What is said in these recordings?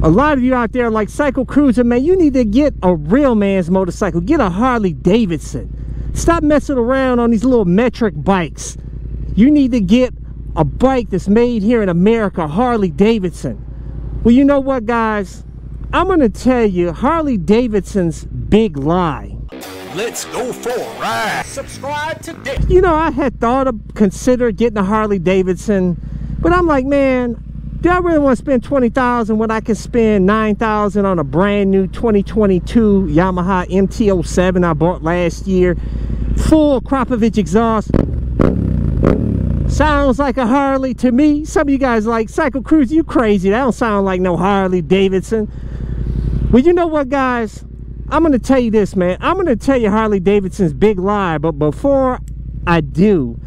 A lot of you out there like cycle cruiser, man, you need to get a real man's motorcycle. Get a Harley Davidson. Stop messing around on these little metric bikes. You need to get a bike that's made here in America, Harley Davidson. Well, you know what, guys? I'm going to tell you Harley Davidson's big lie. Let's go for a ride. Subscribe today. You know, I had considered getting a Harley Davidson, but I'm like, man, do I really want to spend $20,000 when I can spend $9,000 on a brand new 2022 Yamaha MT-07 I bought last year? Full Krapovich exhaust. Sounds like a Harley to me. Some of you guys like cycle cruise, you crazy. That don't sound like no Harley Davidson. Well, you know what, guys? I'm going to tell you this, man. I'm going to tell you Harley Davidson's big lie, but before I do,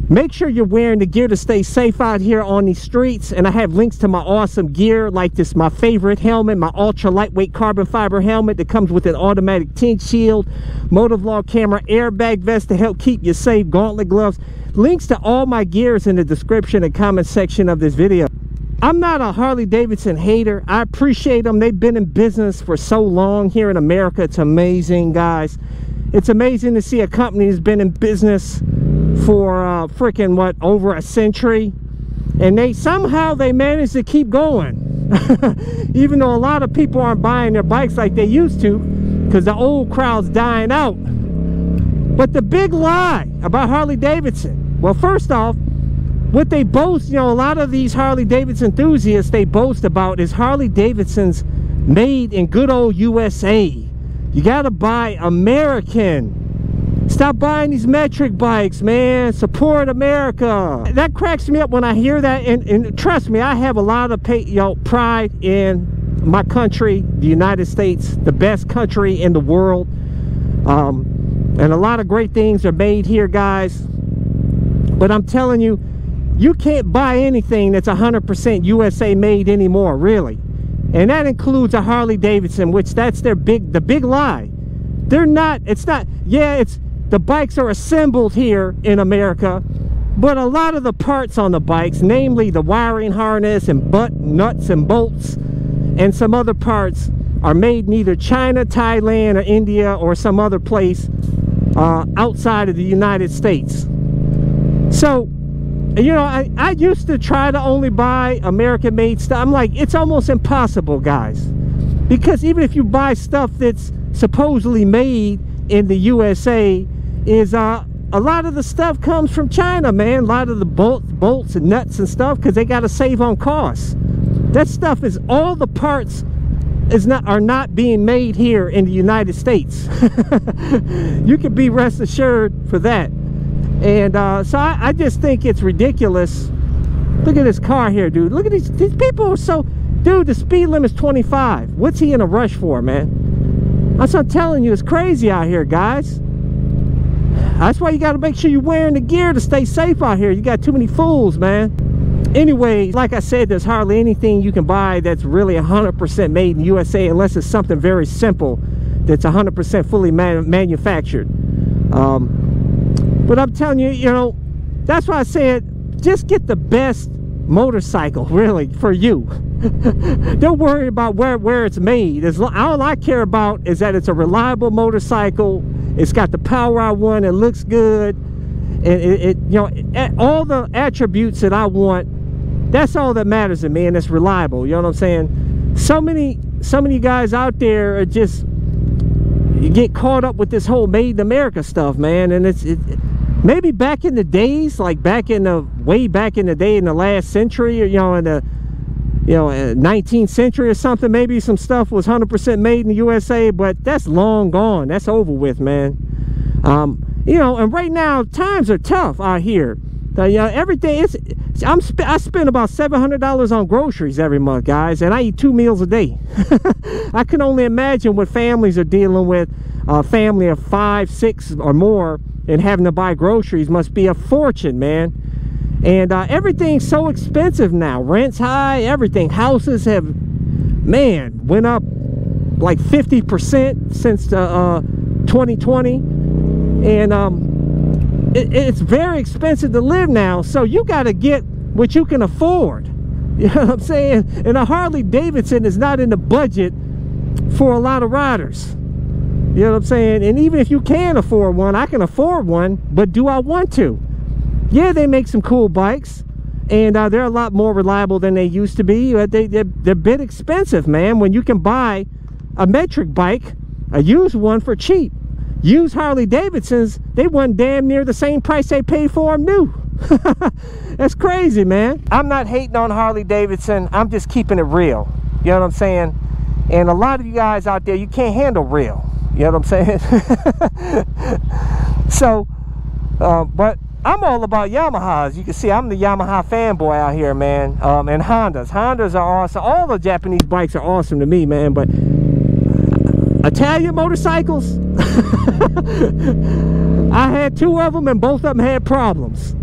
make sure you're wearing the gear to stay safe out here on these streets. And I have links to my awesome gear, like this, my favorite helmet, my ultra lightweight carbon fiber helmet that comes with an automatic tint shield, motovlog camera, airbag vest to help keep you safe, gauntlet gloves. Links to all my gears in the description and comment section of this video. I'm not a Harley Davidson hater. I appreciate them. They've been in business for so long here in America. It's amazing, guys. It's amazing to see a company that's been in business for freaking what, over a century, and they somehow managed to keep going. Even though a lot of people aren't buying their bikes like they used to because the old crowd's dying out. But the big lie about Harley Davidson, well, first off, what they boast, you know, a lot of these Harley Davidson enthusiasts, they boast about is Harley Davidson's made in good old USA. You gotta buy American. Stop buying these metric bikes, man. Support America. That cracks me up when I hear that, and trust me, I have a lot of pride in my country, the United States, the best country in the world. And a lot of great things are made here, guys. But I'm telling you, you can't buy anything that's 100% USA made anymore, really. And that includes a Harley Davidson, which that's the big lie. They're not, it's not, yeah, the bikes are assembled here in America, but a lot of the parts on the bikes, namely the wiring harness and nuts and bolts and some other parts, are made in either China, Thailand, or India, or some other place outside of the United States. So, you know, I used to try to only buy American-made stuff. I'm like, it's almost impossible, guys. Because even if you buy stuff that's supposedly made in the USA, a lot of the stuff comes from China, man. A lot of the bolts and nuts and stuff, because they got to save on costs. That stuff is, all the parts are not being made here in the United States. You can be rest assured for that. And so I just think it's ridiculous. Look at this car here, dude. Look at these people are so... Dude, the speed limit's 25. What's he in a rush for, man? That's what I'm telling you. It's crazy out here, guys. That's why you got to make sure you're wearing the gear to stay safe out here. You got too many fools, man. Anyway, like I said, there's hardly anything you can buy that's really 100% made in the USA, unless it's something very simple that's 100% fully manufactured. But I'm telling you, you know, that's why I said, just get the best motorcycle, really, for you. Don't worry about where it's made. All I care about is that it's a reliable motorcycle. It's got the power I want. It looks good. And you know, all the attributes that I want, that's all that matters to me, and it's reliable. You know what I'm saying? So many guys out there are just, you get caught up with this whole made in America stuff, man. And maybe back in the days, like way back in the day, in the last century, or you know, in the 19th century or something, maybe some stuff was 100% made in the USA, but that's long gone. That's over with, man. You know, and right now times are tough out here. You know, everything is. I spend about $700 on groceries every month, guys, and I eat 2 meals a day. I can only imagine what families are dealing with. A family of 5, 6 or more, and having to buy groceries must be a fortune, man. And everything's so expensive now. Rent's high, everything. Houses have, man, went up like 50% since 2020. And it's very expensive to live now. So you got to get what you can afford. You know what I'm saying? And a Harley Davidson is not in the budget for a lot of riders. You know what I'm saying? And even if you can afford one, I can afford one, but do I want to? Yeah, they make some cool bikes, and they're a lot more reliable than they used to be. They're a bit expensive, man, when you can buy a metric bike, a used one, for cheap. Used Harley Davidsons, they went damn near the same price they paid for them new. That's crazy, man. I'm not hating on Harley Davidson. I'm just keeping it real. You know what I'm saying? And a lot of you guys out there, you can't handle real. You know what I'm saying? So, but I'm all about Yamahas. You can see I'm the Yamaha fanboy out here, man. And Hondas are awesome. All the Japanese bikes are awesome to me, man. But Italian motorcycles, I had 2 of them, and both of them had problems.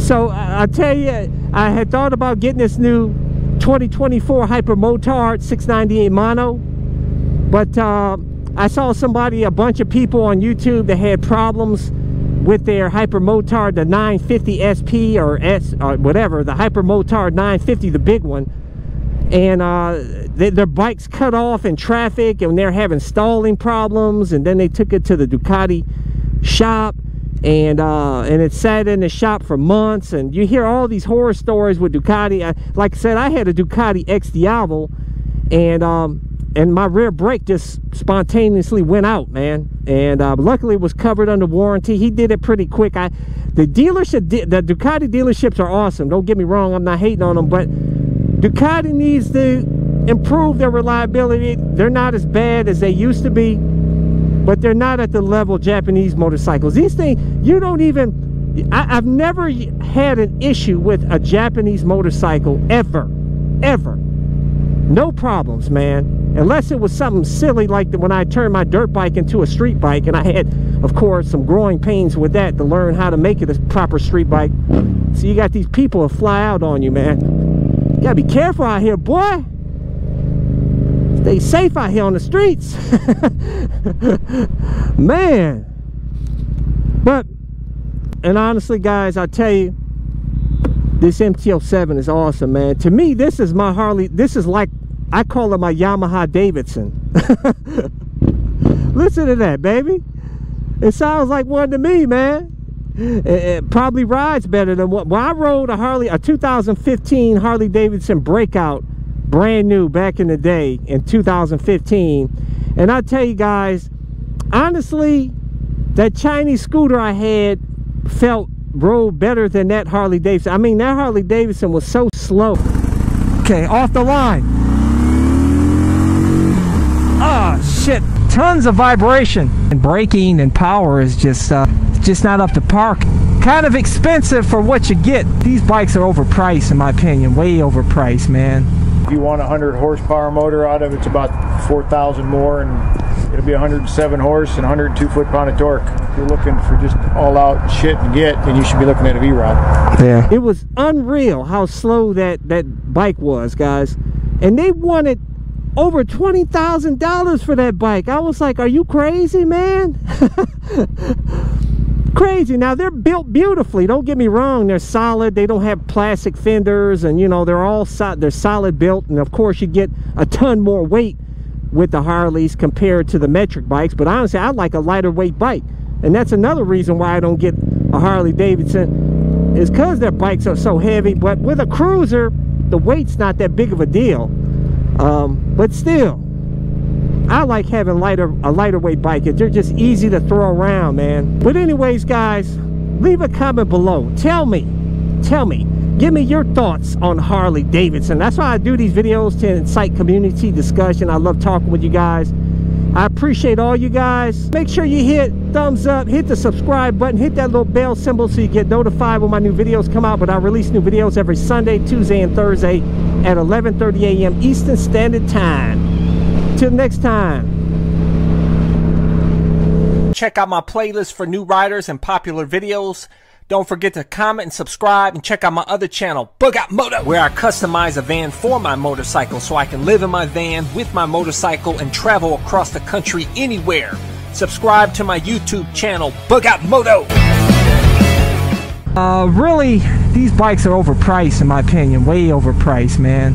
So I tell you, I had thought about getting this new 2024 Hyper Motard 698 mono, but I saw a bunch of people on YouTube that had problems with their Hyper Motard, the 950 SP or S or whatever, the Hyper Motard 950, the big one, and their bikes cut off in traffic, and they're having stalling problems. And then they took it to the Ducati shop, and it sat in the shop for months. And you hear all these horror stories with Ducati. Like I said, I had a Ducati X Diavolo, and my rear brake just spontaneously went out, man. And luckily it was covered under warranty. He did it pretty quick. The Ducati dealerships are awesome, don't get me wrong, I'm not hating on them, but Ducati needs to improve their reliability. They're not as bad as they used to be, but they're not at the level Japanese motorcycles. These things, you don't even, I've never had an issue with a Japanese motorcycle ever. No problems, man. Unless it was something silly like when I turned my dirt bike into a street bike, and I had, of course, some growing pains with that to learn how to make it a proper street bike. So you got these people that fly out on you, man. You gotta be careful out here, boy. Stay safe out here on the streets. Man. But, and honestly, guys, I tell you, this MT-07 is awesome, man. To me, this is my Harley. This is like, I call it my Yamaha Davidson. Listen to that, baby. It sounds like one to me, man. It probably rides better than what. Well, I rode a 2015 Harley Davidson Breakout, brand new, back in the day in 2015. And I tell you guys, honestly, that Chinese scooter I had rode better than that Harley Davidson. I mean, that Harley Davidson was so slow. Okay, off the line. Ah, shit, tons of vibration. And braking and power is just not up to par. Kind of expensive for what you get. These bikes are overpriced, in my opinion, way overpriced, man. If you want a 100 horsepower motor out of it, it's about 4,000 more, and it'll be 107 horse and 102 foot-pound of torque. If you're looking for just all-out shit to get, then you should be looking at a V-Rod. Yeah. It was unreal how slow that bike was, guys. And they wanted over $20,000 for that bike. I was like, are you crazy, man? Crazy. Now, they're built beautifully, don't get me wrong. They're solid. They don't have plastic fenders, and you know, they're solid built. And of course, you get a ton more weight with the Harleys compared to the metric bikes. But honestly, I like a lighter weight bike, and that's another reason why I don't get a Harley Davidson, is because their bikes are so heavy. But with a cruiser, the weight's not that big of a deal. But still, I like having a lighter weight bike. They're just easy to throw around, man. But anyways, guys, leave a comment below. Tell me, give me your thoughts on Harley Davidson. That's why I do these videos, to incite community discussion. I love talking with you guys. I appreciate all you guys. Make sure you hit thumbs up, hit the subscribe button, hit that little bell symbol so you get notified when my new videos come out. But I release new videos every Sunday, Tuesday, and Thursday at 11:30 a.m. Eastern Standard Time. Till next time. Check out my playlist for new riders and popular videos. Don't forget to comment and subscribe, and check out my other channel, Bug Out Moto, where I customize a van for my motorcycle so I can live in my van with my motorcycle and travel across the country anywhere. Subscribe to my YouTube channel, Bug Out Moto. Really, these bikes are overpriced in my opinion, way overpriced, man.